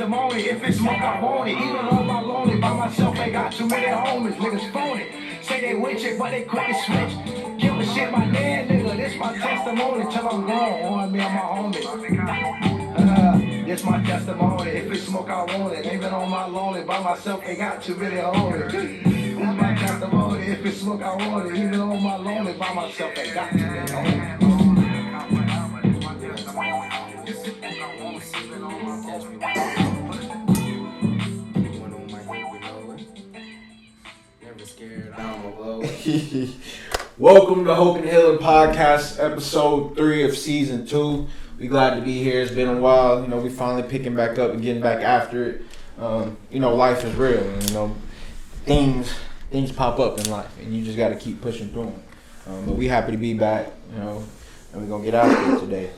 testimony. If it's smoke, I want it. Even on my lonely, by myself, ain't got too many homies. Niggas phone it. Say they with it, but they quick to switch. Give a shit my dad, nigga. This my testimony till I'm gone. On me and my homies. This my testimony. If it's smoke, I want it. Even on my lonely, by myself, ain't got too many homies. This my testimony. If it's smoke, I want it. Even on my lonely, by myself, ain't got too many homies. Welcome to Hope and Healing Podcast, episode 3 of season 2. We glad to be here. It's been a while. We finally picking back up and getting back after it. Life is real. And, things pop up in life, and you just got to keep pushing through them. But we happy to be back. And we're gonna get after it today.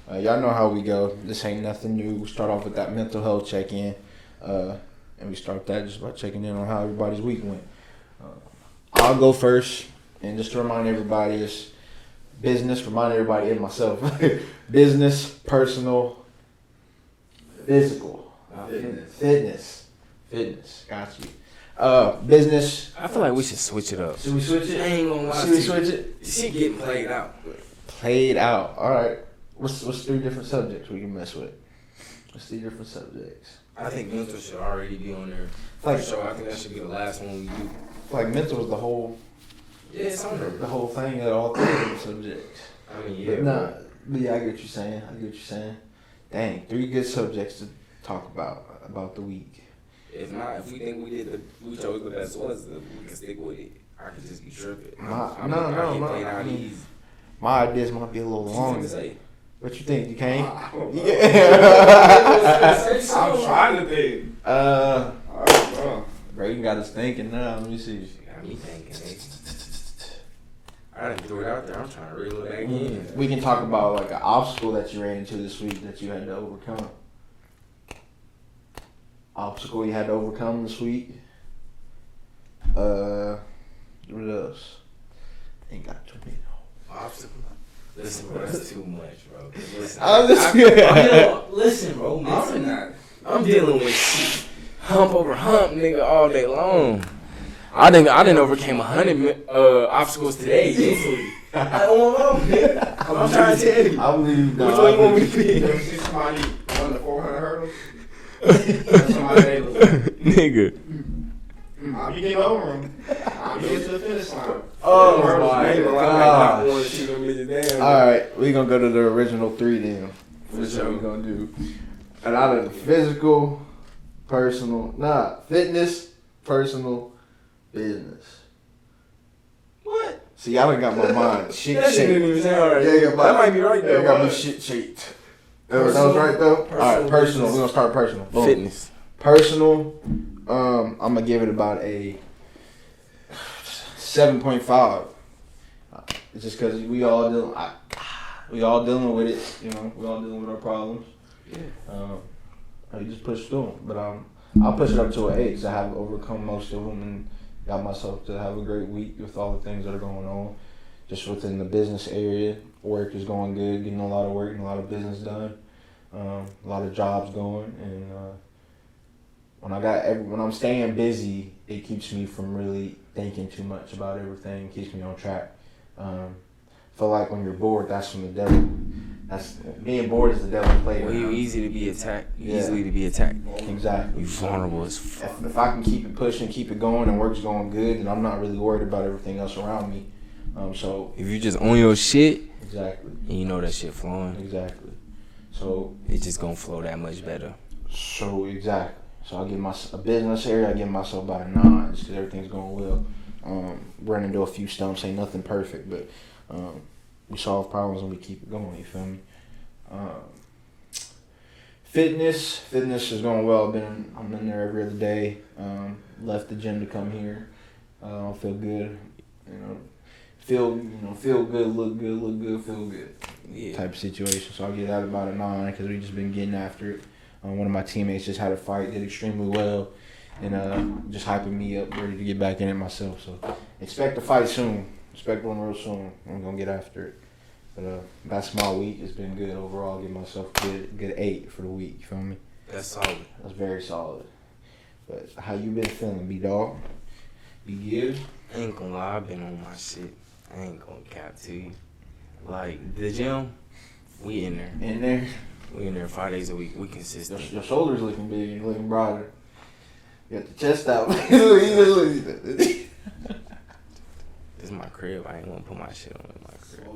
Y'all know how we go. This ain't nothing new. We start off with that mental health check-in, and we start that just by checking in on how everybody's week went. I'll go first, and just to remind everybody, it's business. Remind everybody and myself, business, personal, physical, fitness. Got you. Business. I feel like we should switch it up. Should we switch it? I ain't gonna lie. Should we switch it? This shit getting played out. Played out. All right. What's 3 different subjects we can mess with? What's 3 different subjects? I think mental should already be on there. Like, for sure. I think that should be the last one we do. Like mental is the whole. Yeah, it's on there. The whole thing at all 3 different subjects. I mean, yeah. But yeah, I get what you're saying. Dang, 3 good subjects to talk about the week. If not, if we think we chose the best ones, then we can stick with it. I could just be tripping. No. My ideas might be a little long. What you think? You can't? Yeah. I'm trying to think. Bro, you got us thinking now. Let me see. You got me thinking. I didn't throw it out there. I'm trying to reel it back in. We can talk about like an obstacle that you ran into this week that you had to overcome. Obstacle you had to overcome this week. What else? Ain't got too many. Obstacle. Listen, bro, that's too much, bro. Listen, bro. I'm dealing with shit. Hump over hump, nigga, all day long. I didn't overcame 100 obstacles today easily. I don't know, nigga. I'm trying to tell you. I believe. Which one you want me to be? You ever see somebody run the 400 hurdles? Somebody Nigga. I'll be getting over them. I'll get to the finish line. Oh my God. Alright, we're gonna go to the original 3 then. For That's sure. what we're gonna do. And out of the physical, fitness, personal, business. What? See, I done got my mind shit That shit didn't shaped. even sound right. Yeah, That might be right there. That got me bro. shit shaped. That was right though? Alright, personal. We're gonna start personal. Boom. Fitness. Personal, I'm gonna give it about a 7.5. It's just because we all dealing with it. We all dealing with our problems. Yeah. I just push through them, but I'll push it up to an 8 because I have overcome most of them and got myself to have a great week with all the things that are going on. Just within the business area, work is going good, getting a lot of work and a lot of business done, a lot of jobs going, and when I'm staying busy, it keeps me from really thinking too much about everything. Keeps me on track. Feel like when you're bored, that's when the devil. Being bored is the devil's playground. Well, you're easy to be attacked. Yeah. Easily to be attacked. Exactly. You vulnerable as fuck. If I can keep it pushing, keep it going, and work's going good, then I'm not really worried about everything else around me. So If you just own your shit, exactly. and you know that shit flowing, Exactly. So it's just gonna flow that much better. exactly. So I give a business area. I give myself about a 9 just because everything's going well. Running into a few stumps, ain't nothing perfect, but we solve problems and we keep it going. You feel me? Fitness is going well. I'm in there every other day. Left the gym to come here. I feel good. Feel good, look good, feel good. Yeah. Type of situation. So I'll get that about a 9 because we just been getting after it. One of my teammates just had a fight, did extremely well, and just hyping me up, ready to get back in it myself. So expect a fight soon. Expect one real soon. I'm gonna get after it. But that's my week. It's been good overall. Give myself a good 8 for the week. You feel me? That's solid. That's very solid. But how you been feeling, B-Dog? B-Gibbs? I ain't gonna lie, I've been on my shit. I ain't gonna cap to you. Like, the gym, we in there. In there? We in there 5 days a week. We consistent. Your shoulders looking big. You looking broader. You got the chest out. This is my crib. I ain't gonna put my shit on in my crib.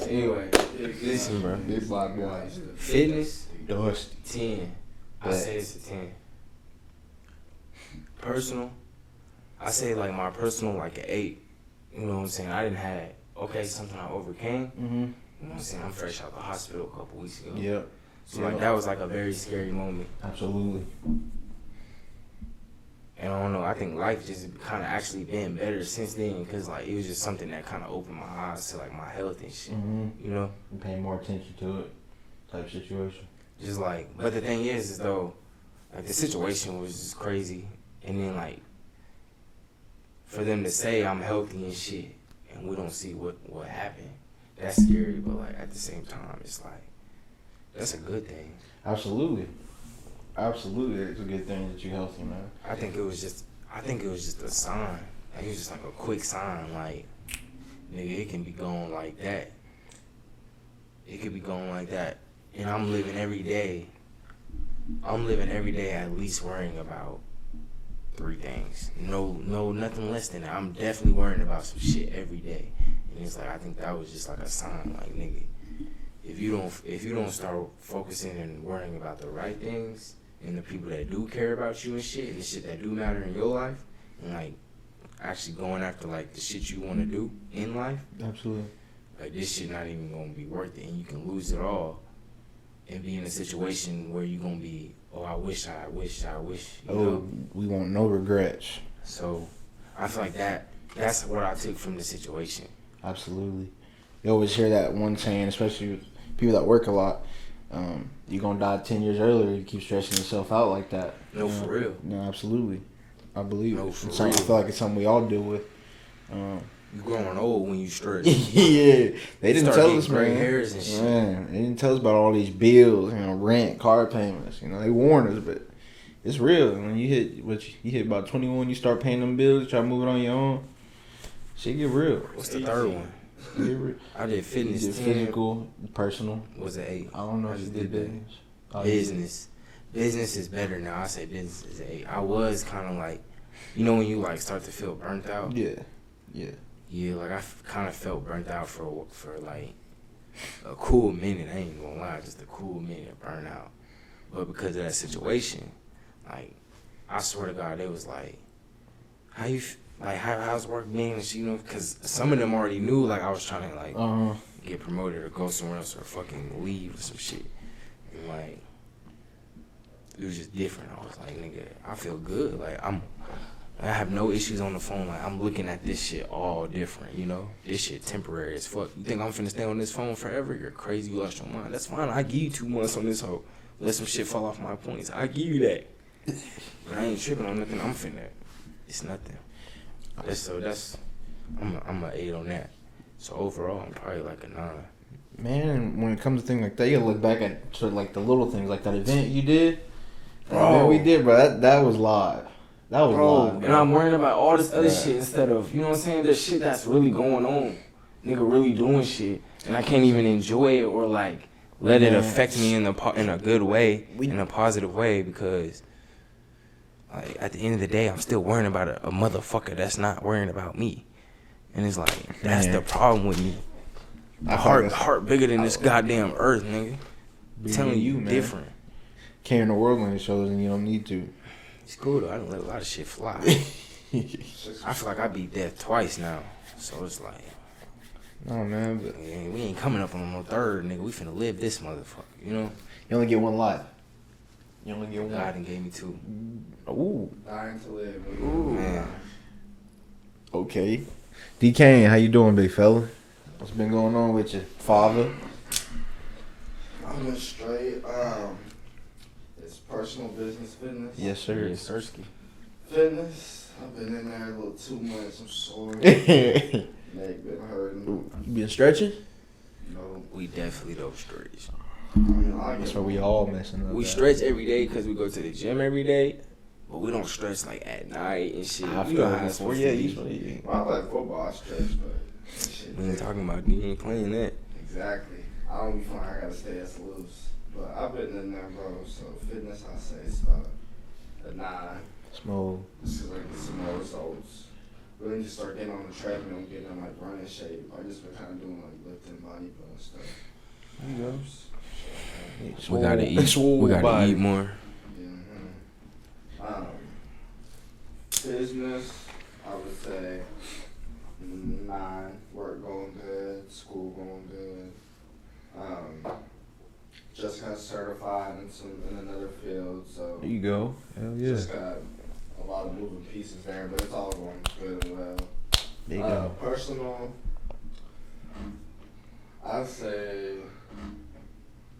Anyway, listen, bro. Big black boy. Fitness, Dusty. 10. I say it's a 10. Personal, I say like my personal like an 8. You know what I'm saying? I didn't have, okay, something I overcame. Mm-hmm. You know what I'm saying? I'm fresh out the hospital a couple weeks ago. Yep. So like that was like a very scary moment. Absolutely. And I don't know, I think life just kind of actually been better since then, because like it was just something that kind of opened my eyes to like my health and shit. Mm-hmm. You know? And paying more attention to it type situation. Just like, but the thing is though, like the situation was just crazy. And then like, for them to say I'm healthy and shit, and we don't see what happened, that's scary. But like at the same time, it's like, that's a good thing. Absolutely. Absolutely. It's a good thing that you're healthy, man. I think it was just a sign. Like it was just like a quick sign, like, nigga, it can be going like that. It could be going like that. And I'm living every day at least worrying about 3 things. No, nothing less than that. I'm definitely worrying about some shit every day. And it's like, I think that was just like a sign, like, nigga, if you don't start focusing and worrying about the right things and the people that do care about you and shit, and the shit that do matter in your life, and like actually going after like the shit you want to do in life, Absolutely. like this shit not even gonna be worth it, and you can lose it all and be in a situation where you're gonna be, oh, I wish, you know? We want no regrets. So I feel like that's what I took from the situation. Absolutely. You always hear that one saying, especially with people that work a lot, you're going to die 10 years earlier. You keep stressing yourself out like that. No, for real. No, absolutely. I believe No, it. for It's something, I real. feel like it's something we all deal with. You growing old when you stress. Yeah. They didn't Start tell getting us, gray man. hairs and shit. Man, they didn't tell us about all these bills, rent, car payments. They warned us, but it's real. When you hit about 21, you start paying them bills, try to move it on your own. Shit get real. What's the third one? Get real. I did fitness. You did 10, physical, personal. was an 8. I don't know I if you just did did business. Business. Business is better now. I say business is an 8. I was kind of like, you know when you like start to feel burnt out? Yeah. Yeah. Yeah, like I kind of felt burnt out for like a cool minute. I ain't gonna lie, just a cool minute burnt out. But because of that situation, like I swear to God, they was like, how's work being? Because some of them already knew like I was trying to like get promoted or go somewhere else or fucking leave or some shit. And like it was just different. I was like, nigga, I feel good. Like I have no issues on the phone. Like, I'm looking at this shit all different, This shit temporary as fuck. You think I'm finna stay on this phone forever? You're crazy. You lost your mind. That's fine. I give you 2 months on this hoe. Let some shit fall off my points. I give you that. But I ain't tripping on nothing. I'm finna. It's nothing. I'm a 8 on that. So overall, I'm probably like a 9. Man, when it comes to things like that, you gotta look back at sort of like the little things, like that event you did. Bro. We did, bro. That was live. That was live. And I'm worrying about all this other shit instead of, you know what I'm saying? The shit that's really going on. Nigga really doing shit. And I can't even enjoy it or like let it affect me in a good way, in a positive way, because like at the end of the day, I'm still worrying about a motherfucker that's not worrying about me. And it's like, that's the problem with me. Heart bigger than this goddamn earth, nigga. Telling you man. different. Carrying the world on your shoulders and you don't need to. It's cool though. I done let a lot of shit fly. I feel like I beat death twice now. So it's like, No, man, but we ain't coming up on no third, nigga. We finna live this motherfucker, you only get one life. You only get one. God done gave me 2. Ooh. Dying to live. Ooh, man. Okay. D Kane, how you doing, big fella? What's been going on with you, father? I'm just straight. It's personal business fitness. Yes, sir. Yeah, Sersky. Fitness. I've been in there a little too much. I'm sore. You Neck been hurting. been stretching? You know, We definitely those streets. I mean, I That's get where we all messing up. We at. stretch every day because we go to the gym every day, but we don't stretch like at night and shit. I You feel know like how it's it's for supposed yeah. to be. Usually, Well, I like football, I stretch, but shit. We ain't talking about you ain't playing that. Exactly. I don't be feeling like I gotta stay as loose. But I've been in there, bro. So fitness, I say it's about a 9. smooth. Just 'cause I get some more results. Really just start getting on the treadmill and getting in like running shape. I just been kind of doing like lifting, bodybuilding stuff. There you go. We gotta eat. Swole We gotta body. eat more. Yeah. Business, I would say 9. Work going good. School going good. Just got certified in another field, so There you go. Hell yeah. just got a lot of moving pieces there, but it's all going good and well. There you go. Personal, I'd say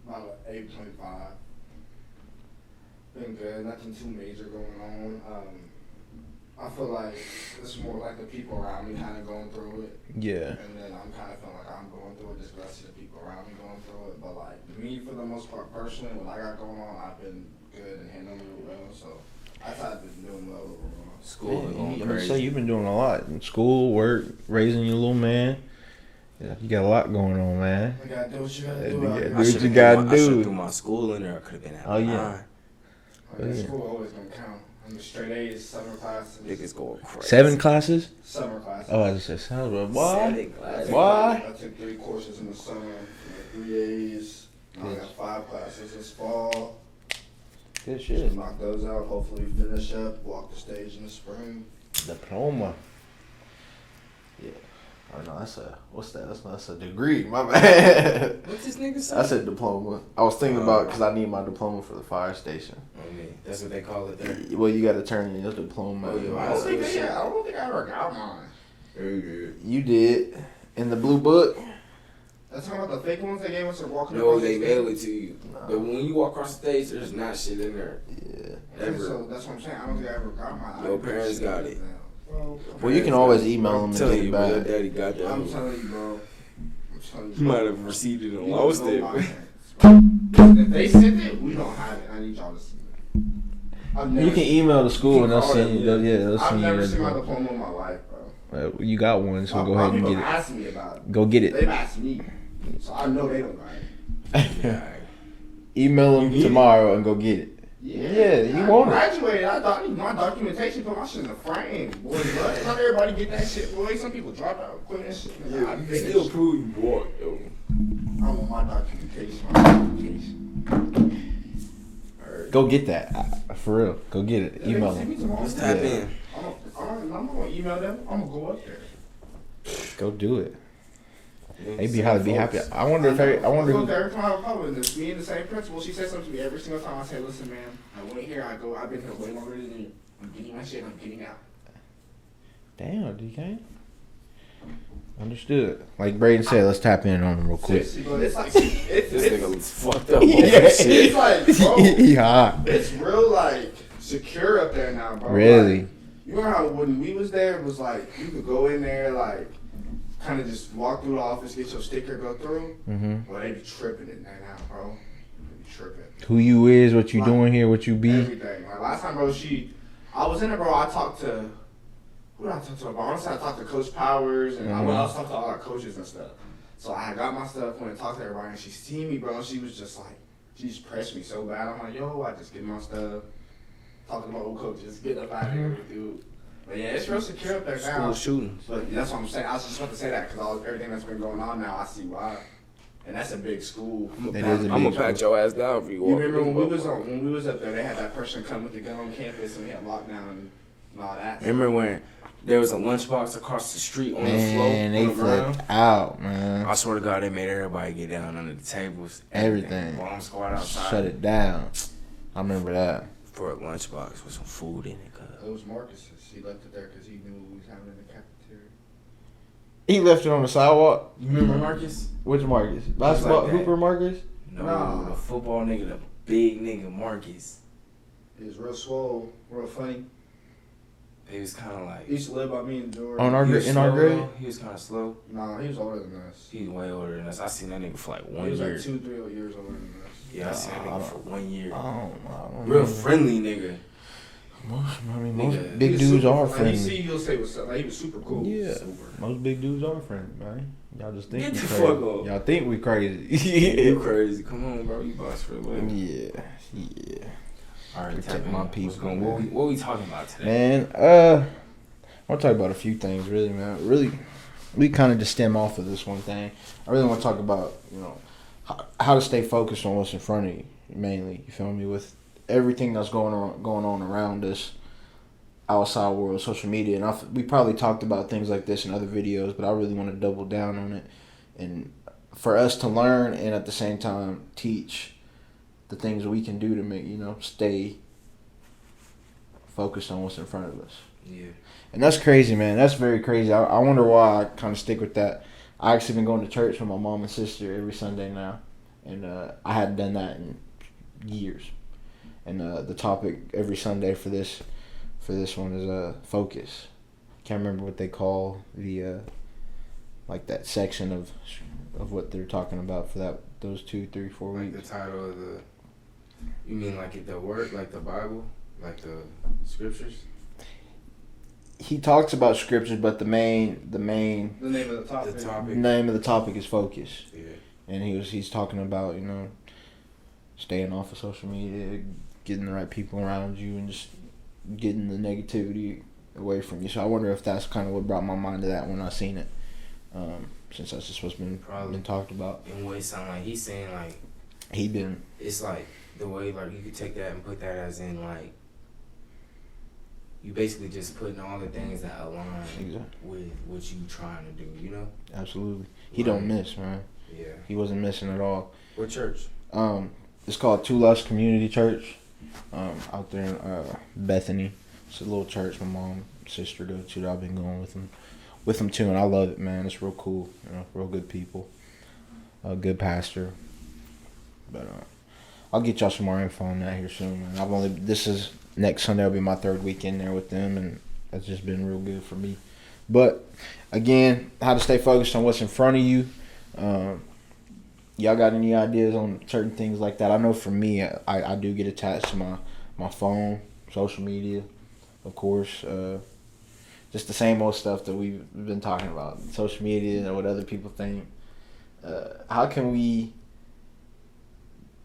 about an 8.5. Been good, nothing too major going on. I feel like it's more like the people around me kind of going through it. Yeah. And then I'm kind of feeling like I'm going through it just because I see the people around me going through it. But like me, for the most part, personally, what I got going on, I've been good and handling it well. So I've been doing well overall. School is going I'm gonna say crazy. you've been doing a lot in school, work, raising your little man. Yeah, you got a lot going on, man. You gotta do what you gotta Yeah, do. yeah, out here. do I what should've you threw gotta my- I should've do. threw my school in there. I could have been at Oh, yeah. nine. I mean, Yeah. school always gonna count. I mean, straight A's, summer classes. Niggas going crazy. 7 classes? Summer classes. Oh, I just said sounds good. Why? 7 classes. Why? I took 3 courses in the summer, 3 A's. Now I got 5 classes this fall. Good Just shit. knock those out. Hopefully finish up. Walk the stage in the spring. Diploma. Yeah. Oh no, that's a what's that? That's a degree. My bad. What's this nigga say? I said diploma. I was thinking about because I need my diploma for the fire station. Okay, that's what they call it there. Well, you got to turn in your diploma. Oh, yeah, I don't think I ever got mine. Very good. You did in the blue book. That's talking about the fake ones they gave us or walking No, across they the mail stage? it to you. Nah. But when you walk across the stage, there's not shit in there. Yeah. Ever. So that's what I'm saying. I don't think I ever got mine. Your parents got it. Well, you can always email them I'm and telling get you, it bro, your back. daddy got that. I'm telling you, bro. I'm telling you. He might have received it and You lost don't it. know my parents, bro. If they sent it, we don't have it. I need y'all to see it. I've You can email the school and they'll call send them, you. They'll I've send you never your seen my diploma. diploma in my life, bro. You got one, so A go lot ahead of and people get ask me about it. Go get They've it. asked me, so I know they don't got it. Yeah. Email them You need it? tomorrow and go get it. Yeah, you want it. I graduated. I thought my documentation put my shit in the frame. Boy, look, not everybody get that shit, boy. Some people drop out, quit and shit. Yeah, I you finished. still prove you bought though. I want my documentation. Go get that. For real. Go get it. Yeah, Email they send me them. tomorrow. Let's tap Yeah. in. I'm not gonna email them. I'm gonna go up there. Go do it. Yeah, They be same happy. folks. I wonder if I wonder I go who. there every time I publish. And it's me and the same principal. She says something to me every single time. I say, listen, man, I went here. I've been here way longer than you. I'm getting my shit. I'm getting out. Damn, DK. Understood. Like Braden said, let's tap in on him real quick. Seriously, but it's like This nigga looks fucked up. Yeah. Shit. it's like, bro, He hot. it's real like secure up there now, bro. Really? Like, you know how when we was there, it was like you could go in there, like kind of just walk through the office, get your sticker, go through. Mm-hmm. Well, they be tripping in there now, bro. They be tripping. Who you is, what you doing here, what you be. Everything. Like last time, bro, I was in there, bro. I talked to. Who did I talk to? Bro, honestly, I talked to Coach Powers, and I went out and talked to all our coaches and stuff. So I got my stuff, went and talked to everybody, and she seen me, bro. She was just like, she just pressed me so bad. I'm like, yo, I just get my stuff. Talking to my old coaches, getting up out of here with you. But yeah, it's real secure up there now. School shootings. But that's what I'm saying. I was just about to say that because everything that's been going on now, I see why. And that's a big school. It is a I'm big gonna pat your ass down for you. You remember when we was up there, they had that person come with the gun on campus and we had lockdown and all that. Remember when there was a lunchbox across the street on the Man, floor? they on the ground? flipped out, man. I swear to God, they made everybody get down under the tables. Everything. Bomb squad outside. Shut it down. I remember that. For a lunchbox with some food in it. Cause It was Marcus's. He left it there because he knew we was having it in the cafeteria. He left it on the sidewalk. you remember Marcus? Which Marcus? Basketball like that. hooper Marcus? No, No. the football nigga, the big nigga Marcus. He was real swole, real funny. He was kind of like He used to live by me and George. On our he was in our slow, grade? though. He was kind of slow. Nah, he was older than us. He's way older than us. I seen that nigga for like He 1 was year. like 2-3 years older than us. Yeah, I seen that nigga for 1 year. I don't Real know. friendly nigga. Most Nigga, big He was dudes super- are like, friendly. You see, you'll say what's up. Like, he was super cool. Yeah, Super. most big dudes are friendly, man. Y'all just think Get we the crazy. fuck off. Y'all think we crazy. You crazy. Come on, bro. You boss for a living. Yeah. All right, Protect Tevin, my what's people, going- man. What we talking about today? Man, I want to talk about a few things, really, man. Really, we kind of just stem off of this one thing. I really want to talk about, how to stay focused on what's in front of you, mainly. You feel me? With everything that's going on around us, outside world, social media, and we probably talked about things like this in other videos, but I really want to double down on it, and for us to learn and at the same time teach the things we can do to make stay focused on what's in front of us. Yeah. And that's crazy, man. That's very crazy. I wonder why I kind of stick with that. I actually been going to church with my mom and sister every Sunday now, and I hadn't done that in years. And the topic every Sunday for this one is focus. Can't remember what they call the like that section of what they're talking about for those 2, 3, 4 Like weeks. the title of the. You mean like the word, like the Bible, like the scriptures? He talks about scriptures, but the main The name of the topic. The topic. name of the topic is focus. Yeah. And he's talking about staying off of social media, getting the right people around you, and just getting the negativity away from you. So I wonder if that's kind of what brought my mind to that when I seen it, since that's just what's been talked about. And what it sound like he's saying, like, it's like the way, like, you could take that and put that as in, like, you basically just putting all the things that align Exactly. with what you trying to do, Absolutely. He don't miss, man. Yeah. He wasn't missing at all. What church? It's called Two Lust Community Church, out there in Bethany. It's a little church my mom and sister go to that I've been going with them too, and I love it, man. It's real cool, real good people, a good pastor. But I'll get y'all some more info on that here soon, man. This is next Sunday will be my 3rd weekend there with them, and that's just been real good for me. But again, how to stay focused on what's in front of you. Y'all got any ideas on certain things like that? I know for me, I do get attached to my phone, social media, of course. Just the same old stuff that we've been talking about. Social media and what other people think. How can we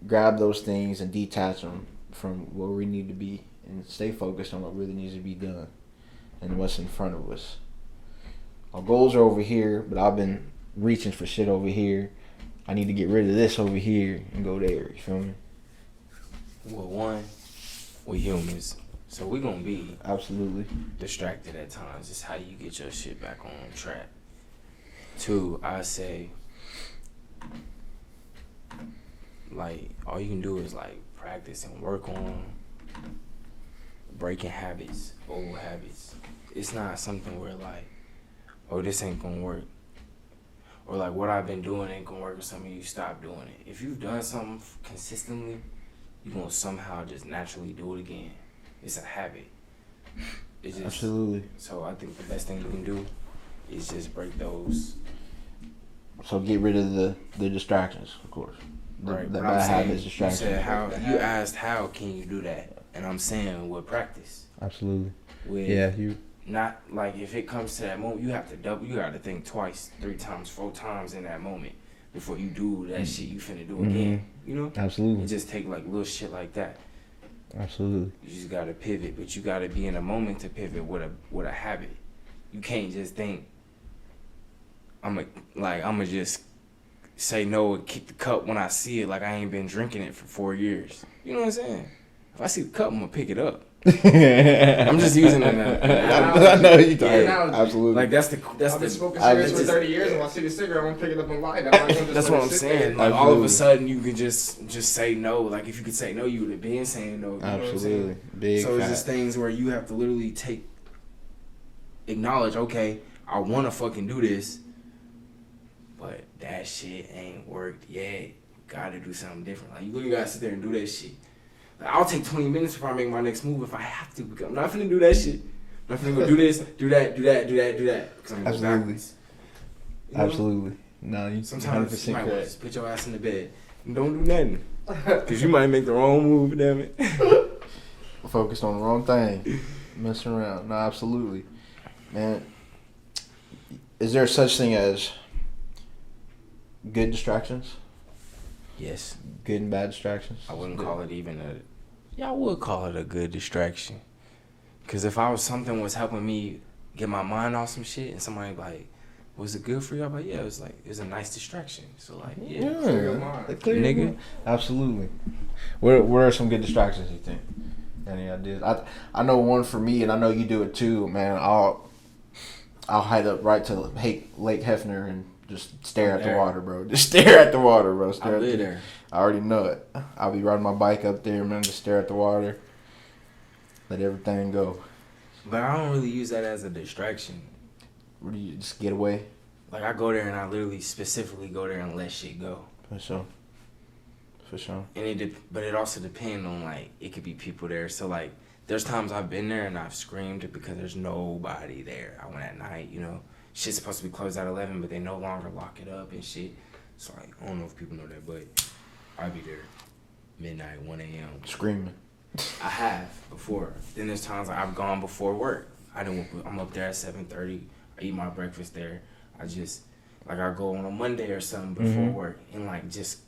grab those things and detach them from where we need to be and stay focused on what really needs to be done and what's in front of us? Our goals are over here, but I've been reaching for shit over here. I need to get rid of this over here and go there. You feel me? Well, one, we humans, so we gonna be Absolutely. distracted at times. It's how you get your shit back on track. 2, I say, like, all you can do is, like, practice and work on breaking habits, old habits. It's not something where, like, oh, this ain't gonna work. Or, like, what I've been doing ain't gonna work or something, you stop doing it. If you've done something consistently, you're gonna somehow just naturally do it again. It's a habit. It's just, Absolutely. So I think the best thing you can do is just break those. So get rid of the distractions, of course. Right. The But I'm bad saying, habits, you distractions. said how you asked how can you do that, and I'm saying with practice. Absolutely. With Yeah, you. not like if it comes to that moment, you have to double. You got to think twice, 3 times, 4 times in that moment before you do that shit you finna do again. You know. Absolutely. It just take like little shit like that. Absolutely. You just gotta pivot, but you gotta be in a moment to pivot with a habit. You can't just think I'ma just say no and kick the cup when I see it like I ain't been drinking it for 4 years. You know what I'm saying? If I see the cup, I'm gonna pick it up. I'm just using it now. I know you talking. Yeah. Absolutely. Like that's I've the been smoking I cigarettes for just- 30 years, and when I see the cigarette, I'm gonna pick it up and light it. I'm not gonna just that's let what it I'm sit saying. there. Like all of a Absolutely. sudden you could just say no. Like if you could say no, you would have been saying no. You know what I'm saying? Absolutely. Big So it's fat. just things where you have to literally acknowledge, okay, I want to fucking do this, but that shit ain't worked yet. Gotta do something different. Like you literally gotta sit there and do that shit. Like, I'll take 20 minutes before I make my next move if I have to. Because I'm not finna do that shit. I'm not finna go do this, do that. Because I'm gonna go Absolutely. backwards. You know? Absolutely. No, you Sometimes 100% you might want to correct. just put your ass in the bed and don't do nothing. Cause you might make the wrong move, damn it. Focused on the wrong thing. Messing around. No, absolutely. Man, is there such thing as good distractions? Yes. Good and bad distractions? I wouldn't call it even a... Yeah, I would call it a good distraction. Because if something was helping me get my mind off some shit and somebody like, was it good for you? I'm like, yeah, it was a nice distraction. So like, yeah. Clear your mind. Nigga. Absolutely. What are some good distractions you think? Any ideas? I know one for me, and I know you do it too, man. I'll hike up right to Lake Hefner and just stare at the water, bro. Just stare at the water, bro. I'll be there. I already know it. I'll be riding my bike up there, man, just stare at the water. Let everything go. But I don't really use that as a distraction. Where do you just get away? Like, I go there and I literally specifically go there and let shit go. For sure. For sure. And but it also depends on, like, it could be people there. So, like, there's times I've been there and I've screamed because there's nobody there. I went at night, you know. Shit's supposed to be closed at 11, but they no longer lock it up and shit. So, like, I don't know if people know that, but I'll be there midnight, 1 a.m. Screaming. I have before. Then there's times like I've gone before work. I'm up there at 7:30. I eat my breakfast there. I just, like, I go on a Monday or something before work and, like, just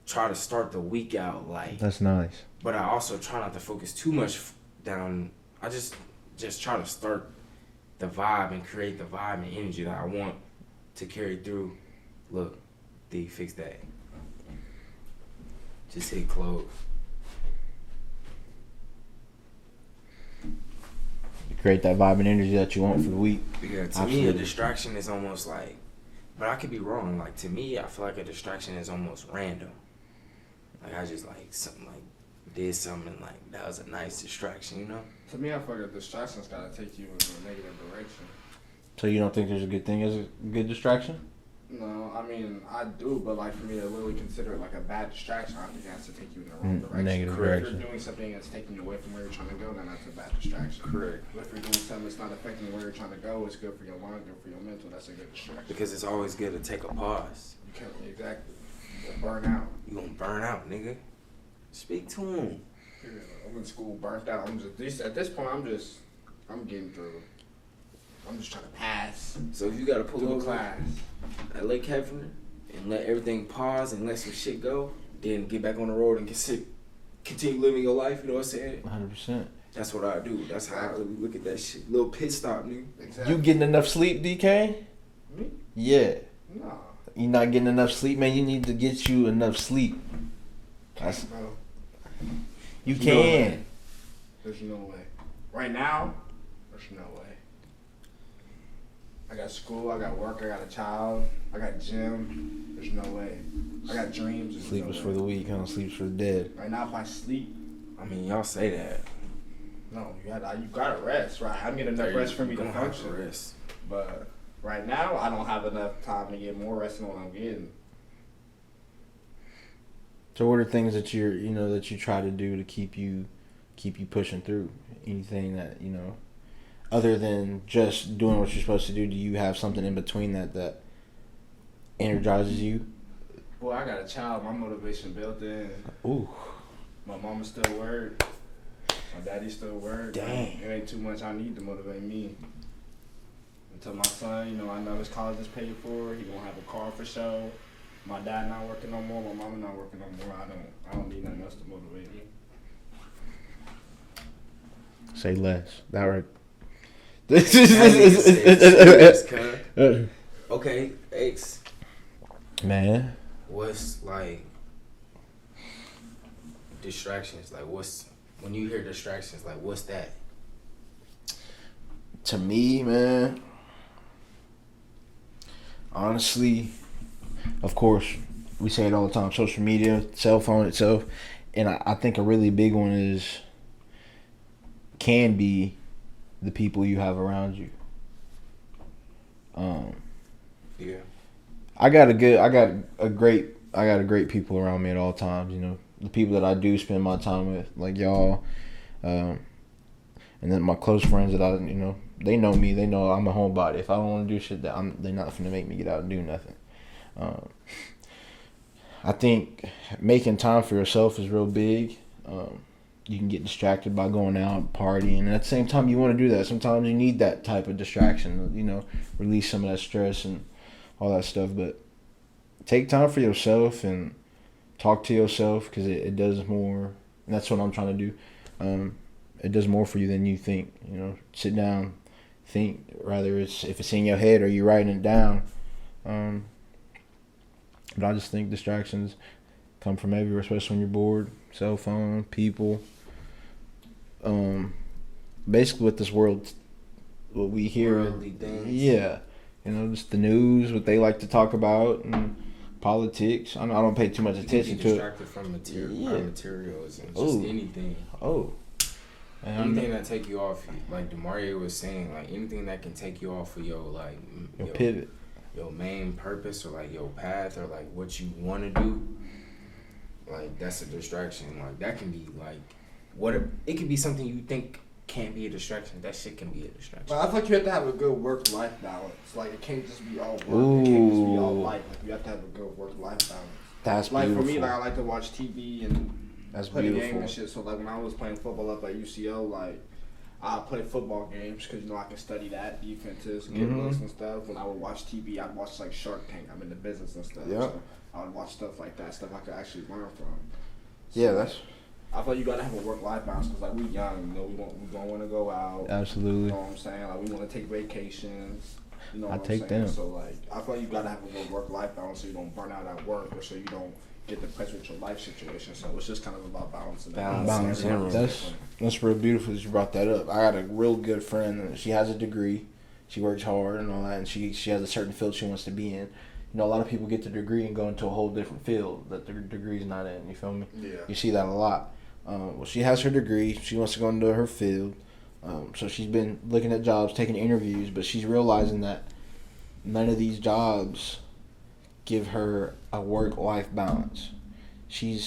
try to start the week out, like. That's nice. But I also try not to focus too much down. I just try to start the vibe and create the vibe and energy that I want to carry through. Look, D, fix that. Just hit close. Create that vibe and energy that you want for the week. Yeah, to me, a distraction is almost like, but I could be wrong. Like, to me, I feel like a distraction is almost random. Like, I just, like, something, like, did something, like, that was a nice distraction, you know? To me, I feel like a distraction's gotta take you in a negative direction. So you don't think there's a good thing as a good distraction? No, I mean, I do, but like for me to literally consider it like a bad distraction, I think it has to take you in the wrong direction. Negative Correct. direction. If you're doing something that's taking you away from where you're trying to go, then that's a bad distraction. Correct. But if you're doing something that's not affecting where you're trying to go, it's good for your mind, good for your mental, that's a good distraction. Because it's always good to take a pause. You can't, exactly. You'll burn out. You gonna burn out, nigga. Speak to him. I'm in school burnt out. At this point, I'm getting through. I'm just trying to pass. So if you gotta pull through over class at Lake Hefner and let everything pause and let some shit go, then get back on the road and continue living your life, you know what I'm saying? 100%. That's what I do. That's how I really look at that shit. Little pit stop, nigga. Exactly. You getting enough sleep, DK? Me? Yeah. Nah. You not getting enough sleep, man. You need to get you enough sleep. Bro. You can. There's no way. Right now, there's no way. I got school, I got work, I got a child, I got gym. There's no way. I got dreams. There's Sleep no is way. for the weak, huh? Sleep's for the dead. Right now, if I sleep, I mean, y'all say that. no, you gotta rest, right? I'm getting enough rest for me to Gonna have function. rest. But right now, I don't have enough time to get more rest than what I'm getting. So what are things that that you try to do to keep you pushing through? Anything that, other than just doing what you're supposed to do, do you have something in between that energizes you? Boy, I got a child. My motivation built in. Ooh. My mama still work. My daddy still work. Dang. It ain't too much I need to motivate me. Until my son, I know his college is paid for. He gonna have a car for sure. My dad not working no more. My mama not working no more. I don't need nothing else to motivate me. Say less. That right. Okay, X. Man. What's like distractions? Like, when you hear distractions, like, what's that? To me, man, honestly, of course, we say it all the time, social media, cell phone itself, and I think a really big one can be the people you have around you. Yeah. I got great people around me at all times, the people that I do spend my time with, like y'all, and then my close friends that they know me, they know I'm a homebody. If I don't want to do shit, they're not finna make me get out and do nothing. I think making time for yourself is real big. You can get distracted by going out, partying, and at the same time, you want to do that. Sometimes you need that type of distraction, release some of that stress and all that stuff. But take time for yourself and talk to yourself because it does more. And that's what I'm trying to do. It does more for you than you think. Sit down, think. Rather if it's in your head or you writing it down. But I just think distractions come from everywhere, especially when you're bored. Cell phone, people. Basically, what this world, what we hear, Worldly things. yeah, just the news, what they like to talk about, and politics. I don't pay too much attention You to get it. distracted from materials and just Ooh. anything. Oh, and Anything that take you off, like DeMario was saying, like anything that can take you off of your pivot. your main purpose or like your path or like what you want to do, like that's a distraction. Like that can be like it could be something you think can't be a distraction. That shit can be a distraction. But I feel like you have to have a good work-life balance. Like it can't just be all work. It can't just be all life. Like you have to have a good work-life balance. That's Like beautiful. for me, like I like to watch TV and That's play the game beautiful. and shit. So like when I was playing football up at UCO, like I play football games because I can study that defenses, get looks and stuff. When I would watch TV, I'd watch like Shark Tank. I'm in the business and stuff. Yep. So I would watch stuff like that, stuff I could actually learn from. So, Yeah, that's I feel like you gotta have a work-life balance because like we young, we don't want to go out. absolutely. You know what I'm saying? Like we want to take vacations. You know what I I'm take saying? them. So like I feel like you gotta have a good work-life balance so you don't burn out at work or so you don't get depressed with your life situation. So it's just kind of about balancing. Balance in general. That's real beautiful that you brought that up. I got a real good friend. And she has a degree. She works hard and all that, and she has a certain field she wants to be in. A lot of people get the degree and go into a whole different field that their degree's not in. You feel me? Yeah. You see that a lot. Well, she has her degree. She wants to go into her field. So she's been looking at jobs, taking interviews, but she's realizing that none of these jobs give her a work-life balance. She's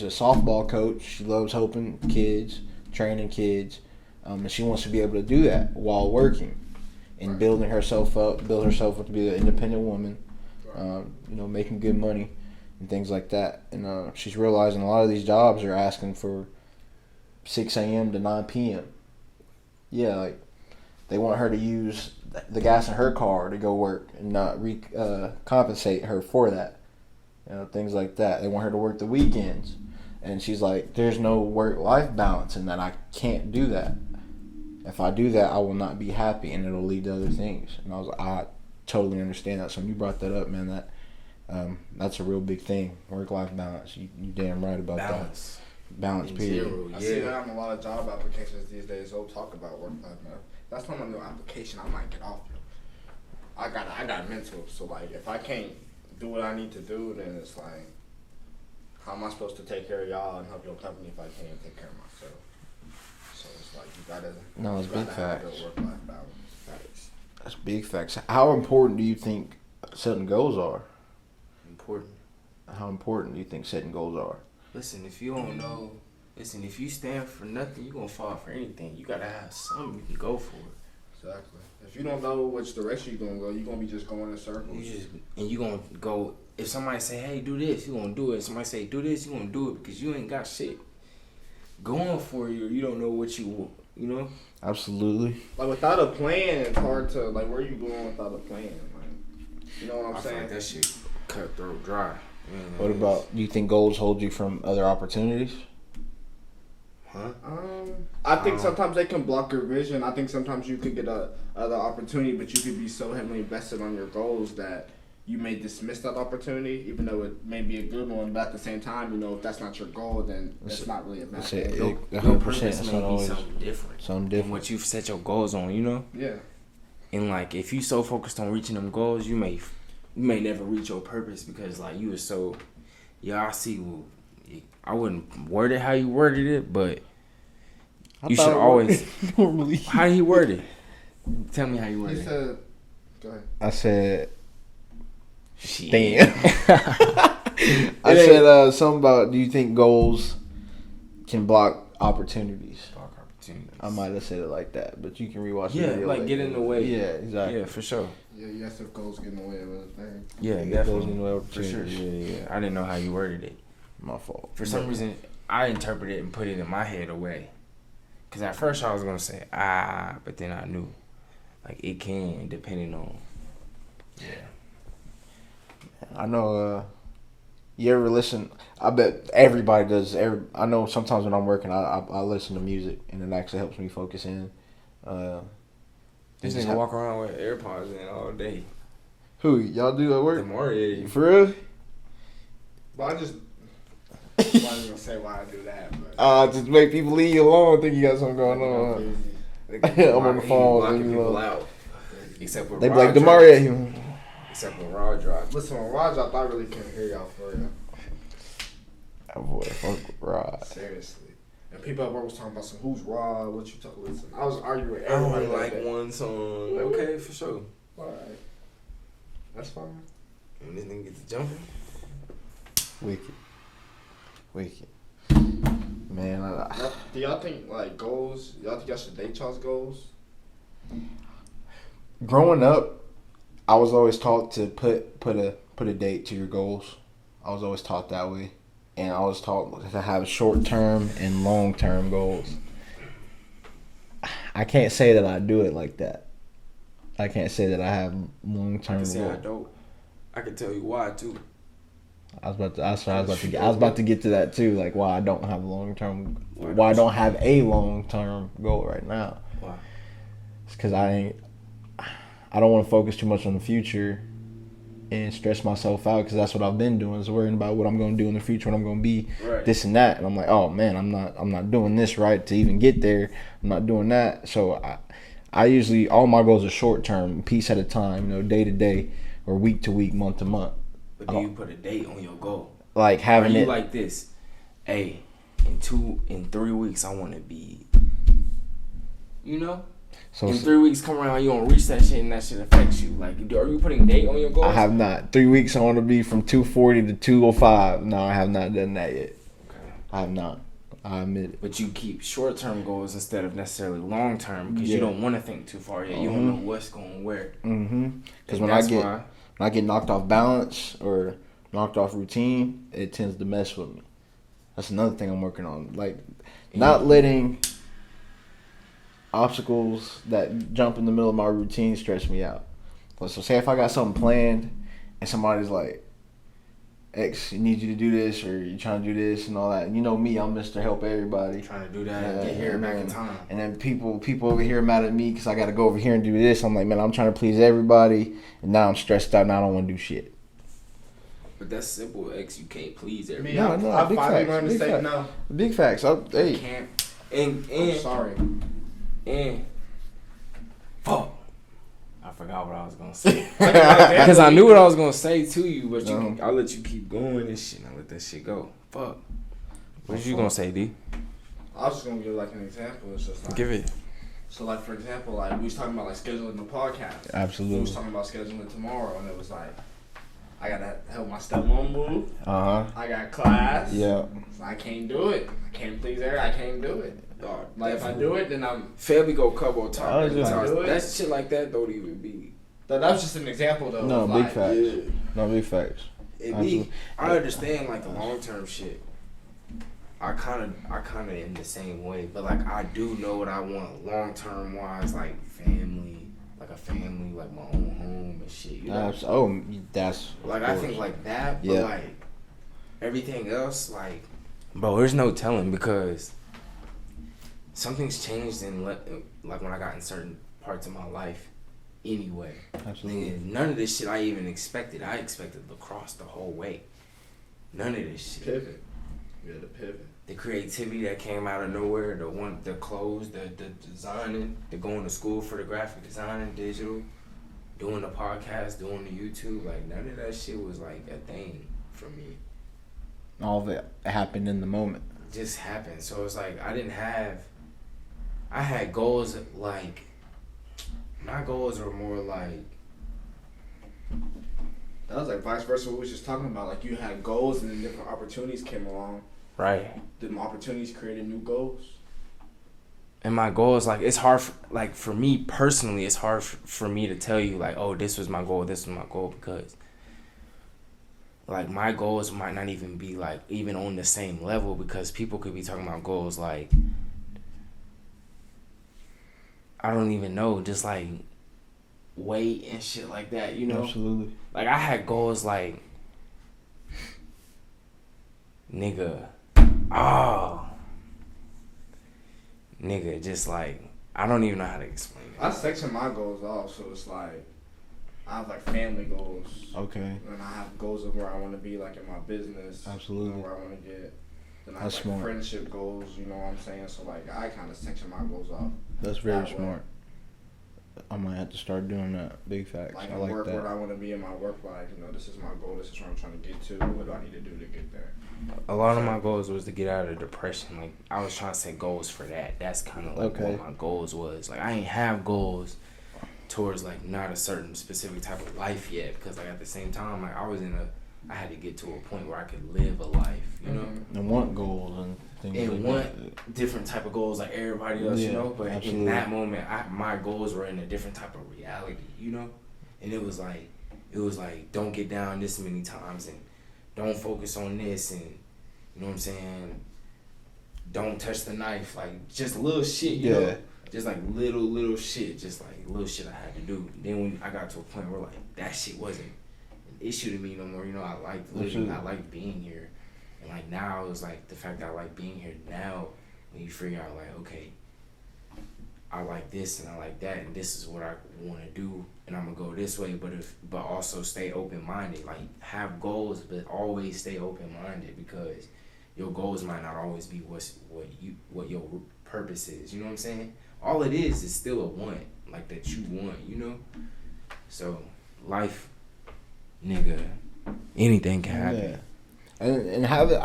a softball coach. She loves helping kids, training kids, and she wants to be able to do that while working and build herself up to be an independent woman, making good money and things like that. And she's realizing a lot of these jobs are asking for 6 a.m. to 9 p.m. Yeah, like they want her to use the gas in her car to go work and not compensate her for that. Things like that. They want her to work the weekends. And she's like, there's no work-life balance in that. I can't do that. If I do that, I will not be happy and it'll lead to other things. And I was like, I totally understand that. So when you brought that up, man, that's a real big thing. Work-life balance. You damn right about Balance. that. Balance, period. Zero, I see that on a lot of job applications these days. They'll talk about work-life balance. That's not a new application. I might get off. I got mental. So like, if I can't do what I need to do, then it's like, how am I supposed to take care of y'all and help your company if I can't take care of myself? So it's like you gotta. No, it's you big gotta have a facts. good work-life balance. Facts. That's big facts. How important do you think setting goals are? Important. How important do you think setting goals are? Listen, if you don't know, if you stand for nothing, you're gonna fall for anything. You gotta have something you can go for. Exactly. If you don't know which direction you're gonna go, you're gonna be just going in circles. You gonna go. If somebody say, "Hey, do this," you gonna do it. If somebody say, "Do this," you gonna do it because you ain't got shit going for you. You don't know what you want. Absolutely. Like without a plan, it's hard to like. Where you going without a plan? Like, you know what I'm I feel saying? like that shit cutthroat dry. What about, do you think goals hold you from other opportunities? Huh? I think sometimes they can block your vision. I think sometimes you could get other opportunity, but you could be so heavily invested on your goals that you may dismiss that opportunity, even though it may be a good one. But at the same time, if that's not your goal, then it's not really a bad thing. Your 100%. purpose That's may not be always something different. something Than different. what you've set your goals on. Yeah. And like, if you so focused on reaching them goals, you may never reach your purpose because like you were so. Yeah, I see. Well, I wouldn't word it how you worded it, but you should always. Normally. How he worded? Tell me how you worded He it. said, "Go ahead." I said, Shit. damn. I said something about, do you think goals can block opportunities? I might have said it like that, but you can rewatch the Yeah, video. like get in the way. Yeah, exactly. Yeah, for sure. Yeah, yes, if goals get in the way of anything. Yeah, Goes definitely. in the way of For sure. Yeah. I didn't know how you worded it. My fault. For some reason, I interpreted it and put it in my head away. Because at first I was going to say, but then I knew. Like, it can, depending on. Yeah. I know. You ever listen? I bet everybody does. I know sometimes when I'm working, I listen to music, and it actually helps me focus in. This just nigga walk around with AirPods in all day. Who y'all do at work? Demarius. For real? But I just wasn't gonna say why I do that. But Just make people leave you alone. Think you got something going on. I'm on the phone. Blocking leave me people alone. out. Except with They be Rod like drops. Demaria. Except when Rod drops. Listen, when Rod dropped, I really couldn't hear y'all for real. That boy, fuck with Rod. Seriously. And people at work was talking about some who's Rod, what you talking. Listen, I was arguing with I everybody. only like like that. one song. Okay, for sure. Alright. That's fine. And this nigga gets to jumping. Wicked. Man, Do y'all think like goals? Y'all think y'all should date y'all's goals? growing up, I was always taught to put a date to your goals. I was always taught that way, and I was taught to have short term and long term goals. I can't say that I do it like that. I can't say that I have long I term can say I goals. don't. I can tell you why too. I was about to get to that too. Like why I don't have why I don't have a long term goal right now. Why? It's because I don't want to focus too much on the future and stress myself out, because that's what I've been doing, is worrying about what I'm going to do in the future, what I'm going to be, Right. this and that. And I'm like, oh man, I'm not doing this right to even get there. I'm not doing that. So I usually, all my goals are short term, piece at a time, day to day or week to week, month to month. But do you put a date on your goal? Like Are having you it like this? Hey, in 3 weeks I want to be. So in 3 weeks come around, you don't reach that shit and that shit affects you. Like, are you putting date on your goals? I have not. 3 weeks I want to be from 240 to 205. No, I have not done that yet. Okay. I have not. I admit it. But you keep short-term goals instead of necessarily long-term, because you Yeah. don't want to think too far yet. You don't know what's going where. Because And when I that's get why- when I get knocked off balance or knocked off routine, it tends to mess with me. That's another thing I'm working on. Like, not letting obstacles that jump in the middle of my routine stress me out. So say if I got something planned and somebody's like, X, you need you to do this, or you trying to do this and all that. And you know me, I'm Mr. Help Everybody. Trying to do that and get here back in time. And then people over here mad at me because I got to go over here and do this. I'm like, man, I'm trying to please everybody, and now I'm stressed out and I don't want to do shit. But that's simple, X. You can't please Me, everybody. No, I big finally facts, learned to big say facts. no. Big facts. Hey, Can't. And I'm sorry. And fuck. I forgot what I was gonna say. Because I knew what I was gonna say to you, but I'll let you keep going and shit, and I let that shit go. Fuck. What you gonna say, D? I was just gonna give like an example. It's just like, Give it. so like for example, like we was talking about like scheduling the podcast. We absolutely. was talking about scheduling tomorrow, and it was like I gotta help my stepmom move. Uh huh. I got class. Yeah. So I can't do it. I can't please her. I can't do it. Like if I do it, then I'm. Fairly go couple of I was times. just- That shit like that don't even be. That was just an example though. No, of, big like, facts. Yeah. No, big facts. It Absolutely. be. I understand like the long term shit. I kind of in the same way, but like I do know what I want long term wise, like family, like a family, like my own home and shit. You know? That's Like I think like that, but Yeah. like everything else, like bro, there's no telling, because something's changed in like when I got in certain parts of my life. Anyway, absolutely. nigga, none of this shit I even expected. I expected lacrosse the whole way. None of this shit. Pivot. Yeah, the pivot. The creativity that came out of nowhere, the clothes, the designing, the going to school for the graphic designing, digital, doing the podcast, doing the YouTube, like none of that shit was like a thing for me. All that happened in the moment. It just happened. So it's like I had goals, like my goals were more like, That was like vice versa. What we was just talking about. Like you had goals, and then different opportunities came along. right. Them opportunities created new goals. And my goal is like, it's hard for me personally, it's hard for me to tell you like, oh, this was my goal, because like my goals might not even be like even on the same level, because people could be talking about goals like, I don't even know, just like weight and shit like that, you know? Absolutely. Like I had goals like, nigga, just like, I don't even know how to explain it. I section my goals off, so it's like I have like family goals. Okay. And I have goals of where I want to be, like in my business. Absolutely. And where I want to get. Then I That's have like smart. friendship goals. You know what I'm saying? So like I kind of section my goals off. That's very that way. smart. I might have to start doing that. Big facts. Like I in like work, that. where I want to be in my work life. You know, this is my goal. This is what I'm trying to get to. What do I need to do to get there? A lot of my goals was to get out of depression. Like I was trying to set goals for that. That's kind of like Okay. what my goals was. Like I ain't have goals towards like not a certain specific type of life yet, because like at the same time, like I had to get to a point where I could live a life, you know, And want goals and things and like want that. different type of goals like everybody else, you Yeah, know. But absolutely. in that moment, my goals were in a different type of reality, you know. And it was like don't get down this many times, and don't focus on this, and you know what I'm saying, don't touch the knife, like just little shit, you know. Just like little shit, just like little shit I had to do. Then when I got to a point where like that shit wasn't an issue to me no more, you know, I liked living, I liked being here. And like now it's like the fact that I like being here now, when you figure out like, okay, I like this and I like that, and this is what I want to do, and I'm gonna go this way, but also stay open minded. Like have goals, but always stay open minded, because your goals might not always be what your purpose is. You know what I'm saying? All it is still a want, like that you want. You know. So life, nigga, anything can happen. Yeah. And have it.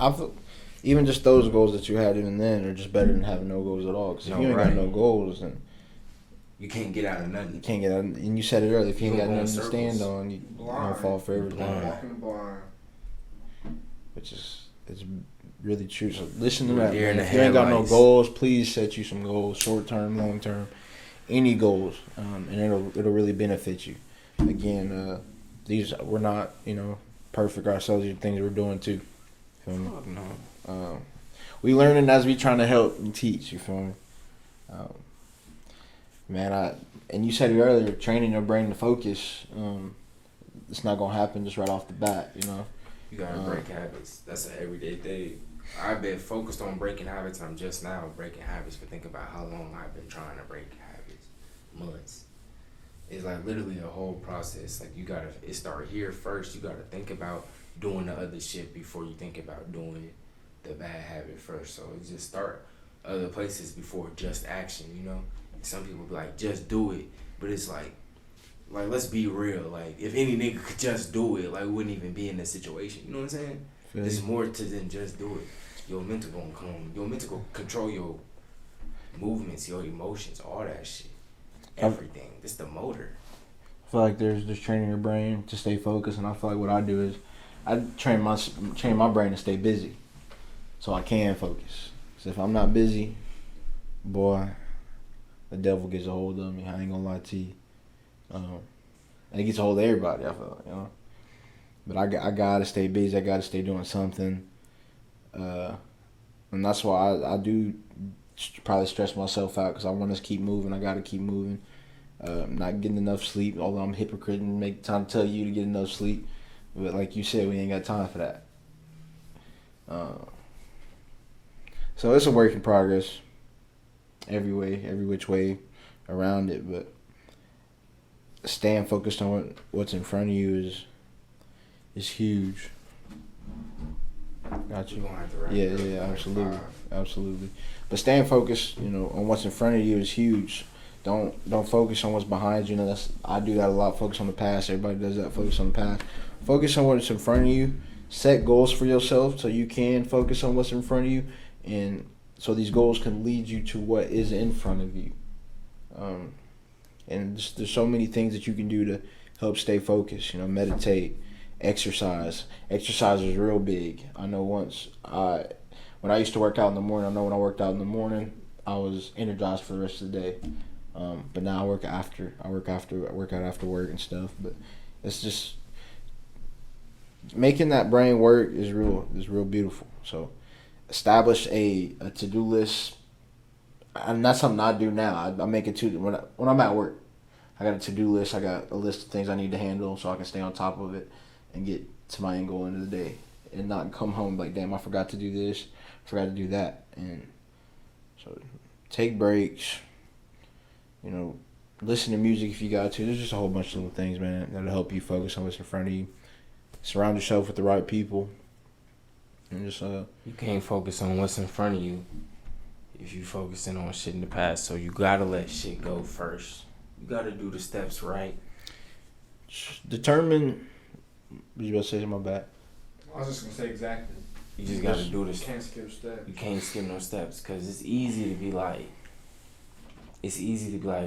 Even just those goals that you had even then are just better than having no goals at all. Because if you ain't got no goals, then you can't get out of nothing. you can't get out. And you said it earlier. If you ain't got go in nothing to stand circles. on, you don't fall for everything. Walking blind. Which is it's really true. So listen to You're that. deer in Man. the If you ain't got no headlights. goals, please set you some goals, short term, long term, any goals, and it'll really benefit you. Again, we're not perfect ourselves. These are things we're doing too. Feel me? Fuck no. We learning as we trying to help and teach. You feel me? Man, and you said it earlier, training your brain to focus. It's not gonna happen just right off the bat. You know. You gotta break habits. That's an everyday thing. I've been focused on breaking habits. I'm just now breaking habits, but think about how long I've been trying to break habits. Months. It's like literally a whole process. Like it start here first. You gotta think about doing the other shit before you think about doing the bad habit first. So it just start other places before just action, you know? Some people be like, just do it. But it's like let's be real. Like if any nigga could just do it, like wouldn't even be in this situation. You know what I'm saying? There's more to than just do it. Your mental gonna come. Your mental gonna control your movements, your emotions, all that shit. Everything. It's the motor. I feel like there's just training your brain to stay focused, and I feel like what I do is I train my brain to stay busy, so I can focus. So if I'm not busy, boy, the devil gets a hold of me. I ain't gonna lie to you. And it gets a hold of everybody. I feel like, But I gotta stay busy. I gotta stay doing something, and that's why I do probably stress myself out, because I want to keep moving. I gotta keep moving. Not getting enough sleep, although I'm a hypocrite and make time to tell you to get enough sleep. But like you said, we ain't got time for that. So it's a work in progress. Every which way around it, but staying focused on what's in front of you is huge. Got you. We're gonna have to wrap Yeah, it up. absolutely. But staying focused, on what's in front of you is huge. Don't focus on what's behind you. I do that a lot. Focus on the past. Everybody does that. Focus on the past. Focus on what's in front of you. Set goals for yourself so you can focus on what's in front of you, and so these goals can lead you to what is in front of you. And there's so many things that you can do to help stay focused. Meditate, exercise. Exercise is real big. I know when I used to work out in the morning, when I worked out in the morning, I was energized for the rest of the day. But now I work out after work and stuff. But it's just making that brain work is real beautiful. So establish a to-do list, and that's something I do now. I make it to when I'm at work. I got a to-do list. I got a list of things I need to handle so I can stay on top of it and get to my end goal end of the day, and not come home like, damn, I forgot to do this, forgot to do that. And so take breaks, listen to music if you got to. There's just a whole bunch of little things, man, that'll help you focus on what's in front of you. Surround yourself with the right people. And just you can't focus on what's in front of you if you focusing on shit in the past. So you gotta let shit go first. You gotta do the steps right. Determine. Was you about to say something about I was just gonna say exactly. You just gotta do this. You can't skip steps. You can't skip no steps, because it's easy to be like,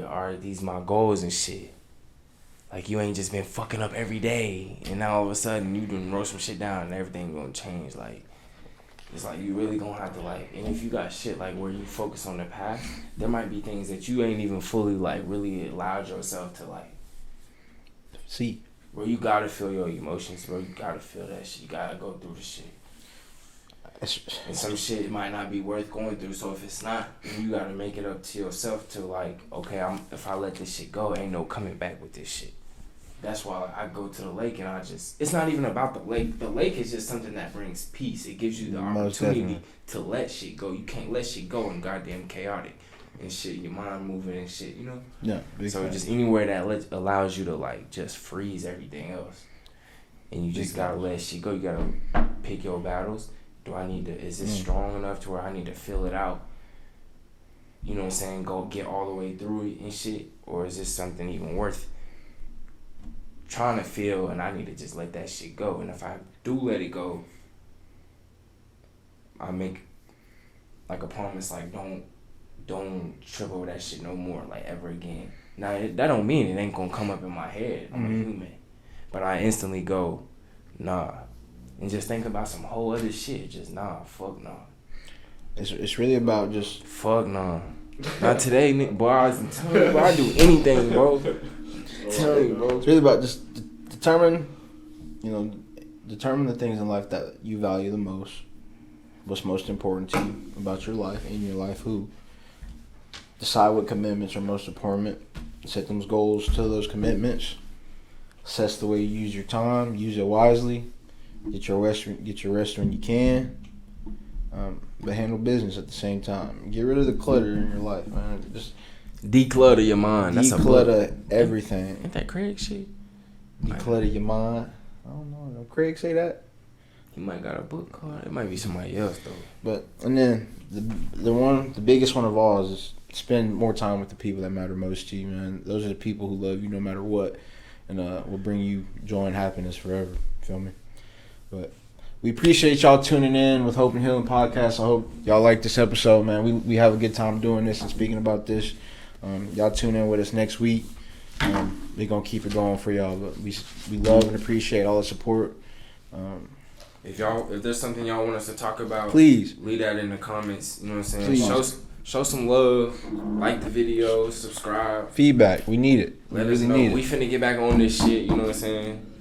all right, these my goals and shit. Like, you ain't just been fucking up every day, and now all of a sudden you done wrote some shit down and everything gonna change. Like, it's like you really gonna have to, like, and if you got shit like where you focus on the past, there might be things that you ain't even fully, like, really allowed yourself to, like, see. Where you gotta feel your emotions, bro. You gotta feel that shit. You gotta go through the shit. And some shit it might not be worth going through. So if it's not, then you gotta make it up to yourself to, like, okay, if I let this shit go, ain't no coming back with this shit. That's why I go to the lake and it's not even about the lake. The lake is just something that brings peace. It gives you the opportunity to let shit go. You can't let shit go and goddamn chaotic and shit, your mind moving and shit, Yeah. So just anywhere that allows you to, like, just freeze everything else. And you just gotta let shit go. You gotta pick your battles. Is this strong enough to where I need to fill it out? You know what I'm saying? Go get all the way through it and shit? Or is this something even worth trying to feel, and I need to just let that shit go? And if I do let it go, I make, like, a promise, like, don't trip over that shit no more, like, ever again. Now, that don't mean it ain't gonna come up in my head. I'm a human. But I instantly go, nah. And just think about some whole other shit. Just, nah, fuck nah. It's really about just... Fuck nah. Not today, boy. I'm telling you, bro, I do anything, bro. Tell you, bro. It's really about just determine the things in life that you value the most. What's most important to you about your life, in your life, who. Decide what commitments are most important. Set those goals to those commitments. Assess the way you use your time. Use it wisely. Get your rest when you can. But handle business at the same time. Get rid of the clutter in your life, man. Just declutter your mind. That's a book. Declutter everything. Ain't that Craig shit? Declutter your mind. I don't know. Did Craig say that? He might got a book called. It might be somebody else though. But and then the biggest one of all is spend more time with the people that matter most to you, man. Those are the people who love you no matter what, and will bring you joy and happiness forever. Feel me? But we appreciate y'all tuning in with Hope and Healing Podcast. I hope y'all like this episode, man. We have a good time doing this and speaking about this. Y'all tune in with us next week. We're gonna keep it going for y'all. But we love and appreciate all the support. If there's something y'all want us to talk about, please leave that in the comments. You know what I'm saying? Please. Show some love. Like the video. Subscribe. Feedback. We need it. Let us know. We finna get back on this shit. You know what I'm saying?